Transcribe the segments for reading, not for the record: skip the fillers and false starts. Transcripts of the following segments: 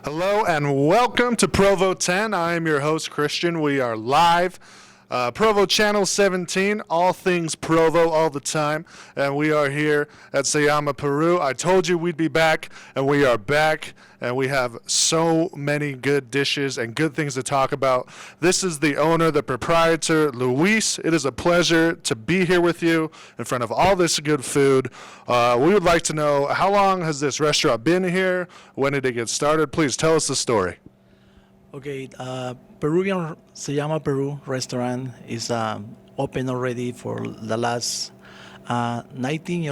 Hello and welcome to Provo 10. I am your host, Christian. We are live. Provo Channel 17, all things Provo all the time. And we are here at Llama, Peru. I told you we'd be back, and we are back. And we have so many good dishes and good things to talk about. This is the owner, the proprietor, Luis. It is a pleasure to be here with you in front of all this good food. We would like to know, how long has this restaurant been here? When did it get started? Please tell us the story. Okay, Peruvian Llama Peru restaurant is open already for the last 19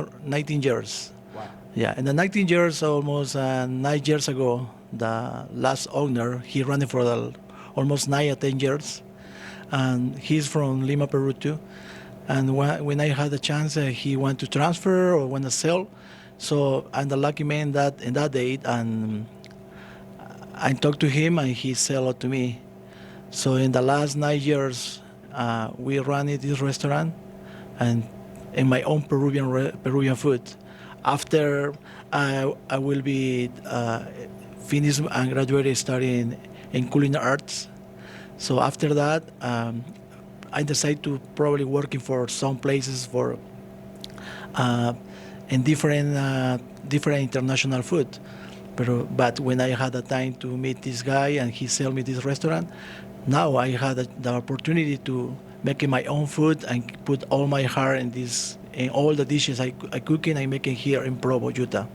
years. Wow. Yeah, in the 19 years, almost 9 years ago, the last owner, he ran it for almost 9 or 10 years. And he's from Lima, Peru too. And when I had the chance, he want to transfer or want to sell. So I'm the lucky man that in that date, and I talked to him and he sold it to me. So in the last 9 years, we ran this restaurant and in my own Peruvian food. After I will be finished and graduated studying in culinary arts. So after that, I decided to probably working for some places for in different international food. But when I had the time to meet this guy and he sold me this restaurant, now I had the opportunity to make my own food and put all my heart in all the dishes I cook and I make it here in Provo, Utah.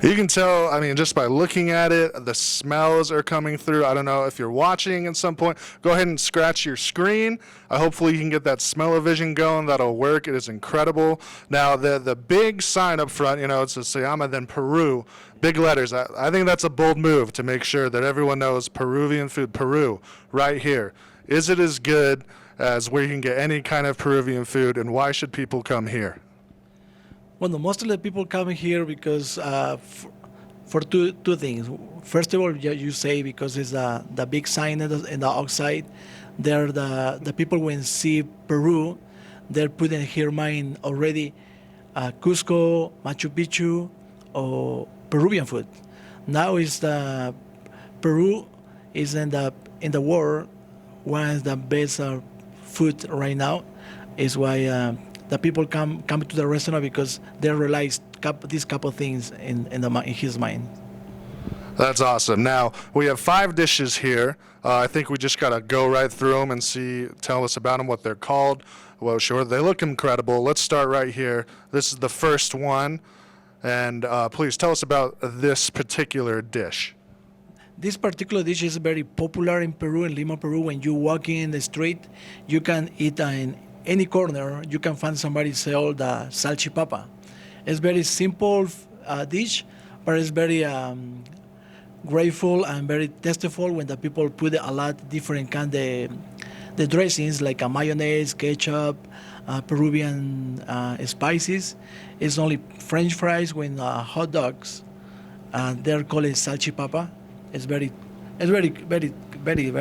You can tell, I mean, just by looking at it, the smells are coming through. I don't know if you're watching at some point. Go ahead and scratch your screen. Hopefully you can get that smell-o-vision going. That'll work. It is incredible. Now, the big sign up front, it says Llama, then Peru, big letters. I think that's a bold move to make sure that everyone knows Peruvian food, Peru, right here. Is it as good as where you can get any kind of Peruvian food, and why should people come here? Well, most of the people come here because for two things. First of all, you say because it's the big sign in the outside. There, the people when see Peru, they're putting here mind already Cusco, Machu Picchu, or Peruvian food. Now is the Peru is in the world one of the best food right now. Is why. The people come to the restaurant because they realize these couple things in his mind. That's awesome. Now, we have 5 dishes here. I think we just got to go right through them and tell us about them, what they're called. Well, sure, they look incredible. Let's start right here. This is the first one. And please tell us about this particular dish. This particular dish is very popular in Peru, in Lima, Peru. When you walk in the street, you can eat in any corner, you can find somebody sell the salchipapa. It's very simple dish, but it's very grateful and very tasteful when the people put a lot different kind of the dressings like a mayonnaise, ketchup, Peruvian spices. It's only French fries with hot dogs. They're called salchipapa. It's very, very,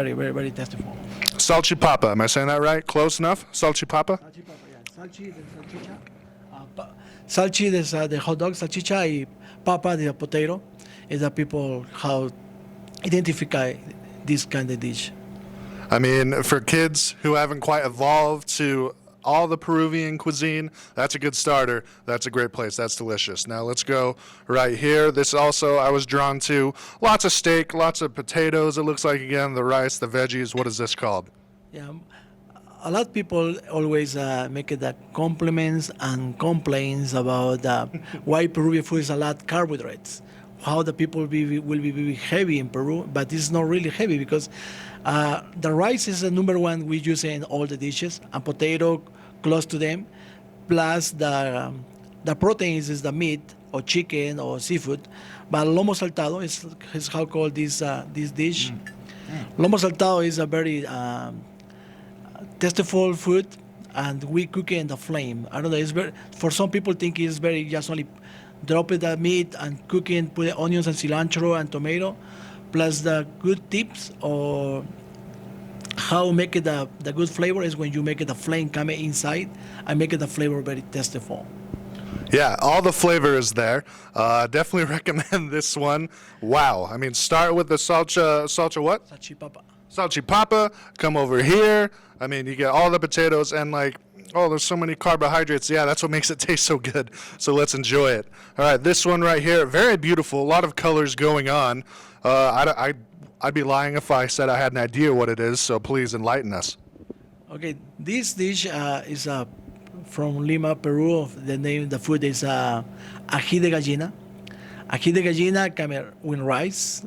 very tasteful. Salchipapa, am I saying that right? Close enough? Salchipapa? Salchipapa, yeah. Salchi is salchicha. Salchi is the hot dog. Salchicha y papa, the potato, is the people how identify this kind of dish. I mean, for kids who haven't quite evolved to all the Peruvian cuisine, that's a good starter. That's a great place. That's delicious. Now let's go right here. This also I was drawn to. Lots of steak, lots of potatoes. It looks like, again, the rice, the veggies. What is this called? Yeah, a lot of people always make it the compliments and complaints about why Peruvian food is a lot carbohydrates. How the people will be heavy in Peru, but it's not really heavy because the rice is the number one we use in all the dishes, and potato close to them, plus the proteins is the meat or chicken or seafood. But lomo saltado is how called this dish. Lomo saltado is a very tasteful food, and we cook it in the flame. I don't know. It's very, for some people think it's very just only drop it the meat and cook it, put the onions and cilantro and tomato, plus the good tips or how make it the good flavor is when you make it the flame come inside and make it the flavor very tasteful. Yeah, all the flavor is there. Definitely recommend this one. Wow. I mean, start with the salsa what? Salchipapa. Salchipapa. Come over here. I mean, you get all the potatoes and like, oh, there's so many carbohydrates. Yeah, that's what makes it taste so good. So let's enjoy it. All right, this one right here, very beautiful. A lot of colors going on. I'd be lying if I said I had an idea what it is. So please enlighten us. Okay, this dish is from Lima, Peru. The name, the food is ají de gallina. Ají de gallina come with rice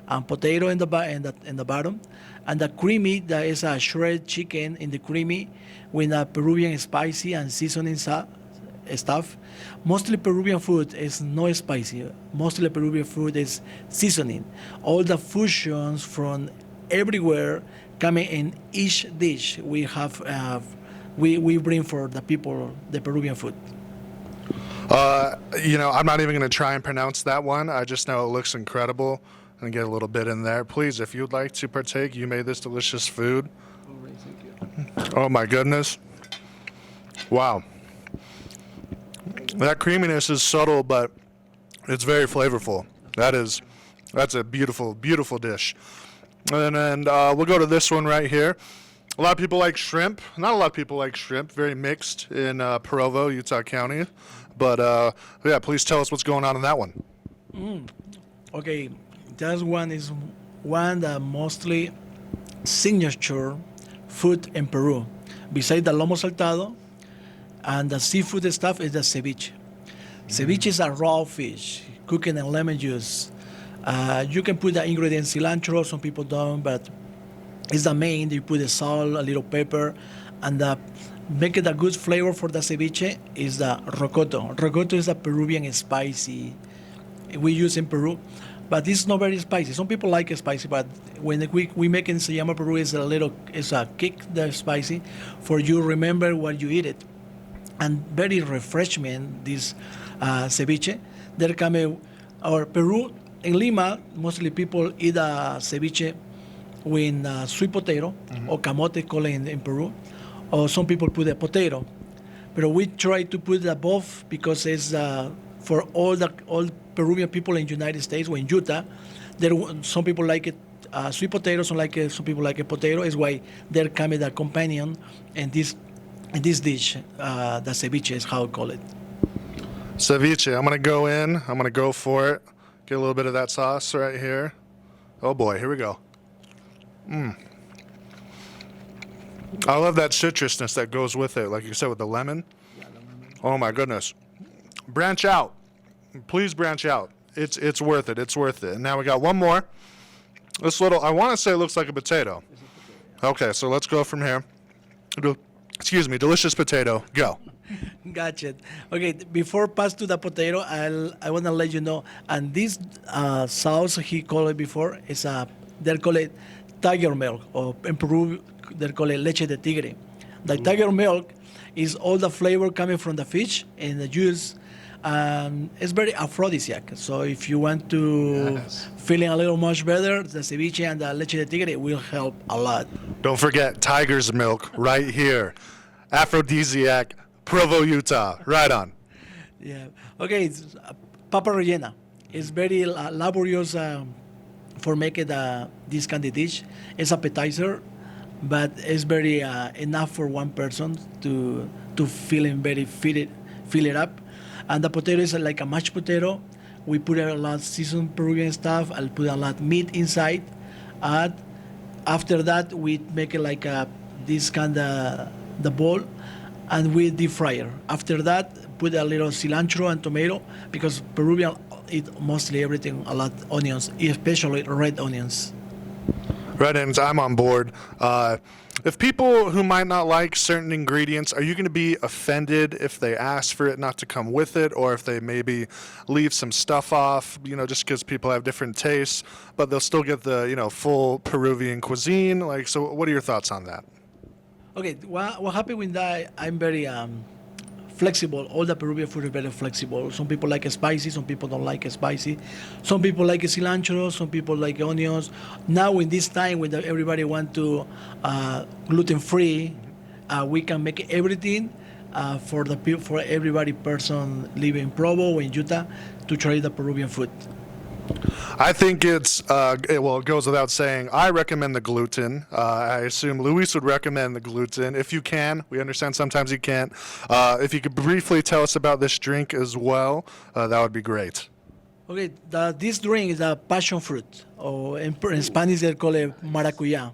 and potato in the bottom, and the creamy that is a shredded chicken in the creamy with a Peruvian spicy and seasoning stuff. Mostly Peruvian food is no spicy. Mostly Peruvian food is seasoning. All the fusions from everywhere coming in each dish we have. We bring for the people the Peruvian food. I'm not even going to try and pronounce that one. I just know it looks incredible and get a little bit in there. Please, if you'd like to partake, you made this delicious food. Oh my goodness. Wow. That creaminess is subtle, but it's very flavorful. That's a beautiful, beautiful dish. And then we'll go to this one right here. A lot of people like shrimp. Not a lot of people like shrimp. Very mixed in Provo, Utah County. But yeah, please tell us what's going on in that one. Okay, that one is one that mostly signature food in Peru. Besides the lomo saltado and the seafood stuff is the ceviche. Ceviche is a raw fish, cooking in lemon juice. You can put the ingredients cilantro, some people don't, but it's the main. You put the salt, a little pepper, and make it a good flavor for the ceviche is the rocoto. Rocoto is a Peruvian spicy we use in Peru, but it's not very spicy. Some people like it spicy, but when we make it in Llama, Peru, it's a kick the spicy for you remember what you eat it, and very refreshment this ceviche. There come our Peru in Lima. Mostly people eat ceviche with sweet potato or camote called in Peru, or some people put a potato. But we try to put above because it's for all Peruvian people in United States or in Utah. Some people like it sweet potato, some people like a potato. Is why they're coming the companion in this dish. The ceviche is how I call it. Ceviche. I'm gonna go for it. Get a little bit of that sauce right here. Oh boy, here we go. I love that citrusness that goes with it, like you said, with the lemon. Oh my goodness. Branch out. Please branch out. It's worth it. It's worth it. And now we got one more. This little, I want to say it looks like a potato. Okay, so let's go from here. Excuse me, delicious potato. Go. Gotcha. Okay, before pass to the potato, I want to let you know, and this sauce he called it before is they call it tiger milk, or in Peru they call it leche de tigre. The tiger milk is all the flavor coming from the fish and the juice. It's very aphrodisiac. So if you want to feeling a little much better, the ceviche and the leche de tigre will help a lot. Don't forget tiger's milk right here. Aphrodisiac, Provo, Utah. Right on. Yeah. Okay. Papa rellena. It's very laborious for making this kind of dish. It's appetizer, but it's very enough for one person to feeling very fill it up. And the potato is like a mashed potato. We put a lot of seasoned Peruvian stuff. I'll put a lot of meat inside. And after that, we make it like this kind of the bowl, and we deep fryer. After that, put a little cilantro and tomato because Peruvian eat mostly everything, a lot of onions, especially red onions. Red onions, I'm on board. If people who might not like certain ingredients, are you going to be offended if they ask for it not to come with it, or if they maybe leave some stuff off, just because people have different tastes, but they'll still get the, full Peruvian cuisine? Like, so what are your thoughts on that? Okay, what happened with that, I'm very flexible. All the Peruvian food is very flexible. Some people like it spicy, some people don't like it spicy. Some people like cilantro, some people like onions. Now in this time when everybody want to gluten-free, we can make everything, for everybody person living in Provo or in Utah to try the Peruvian food. I think it goes without saying. I recommend the gluten. I assume Luis would recommend the gluten. If you can, we understand sometimes you can't. If you could briefly tell us about this drink as well, that would be great. Okay, this drink is a passion fruit, or in Spanish they call it maracuya.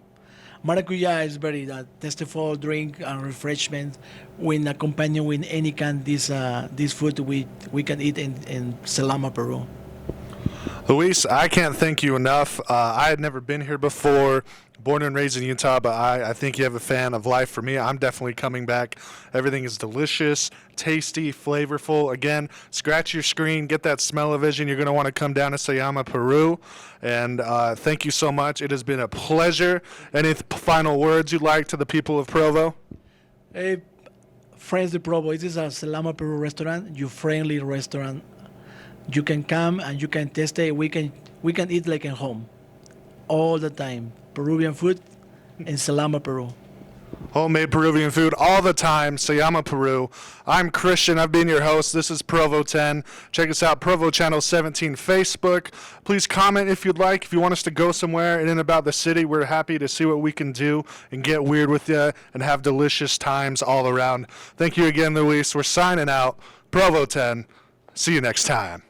Maracuya is very tasteful drink and refreshment when accompanied with any kind this food we can eat in Llama, Peru. Luis, I can't thank you enough. I had never been here before, born and raised in Utah, but I think you have a fan of life. For me, I'm definitely coming back. Everything is delicious, tasty, flavorful. Again, scratch your screen, get that smell-o-vision. You're going to want to come down to Llama, Peru. And thank you so much. It has been a pleasure. Any final words you'd like to the people of Provo? Hey, friends of Provo, this is a Llama, Peru restaurant, your friendly restaurant. You can come and you can taste it. We can eat like at home, all the time. Peruvian food in Llama, Peru. Homemade Peruvian food all the time. Llama, Peru. I'm Christian. I've been your host. This is Provo 10. Check us out, Provo Channel 17 Facebook. Please comment if you'd like. If you want us to go somewhere in and about the city, we're happy to see what we can do and get weird with you and have delicious times all around. Thank you again, Luis. We're signing out. Provo 10. See you next time.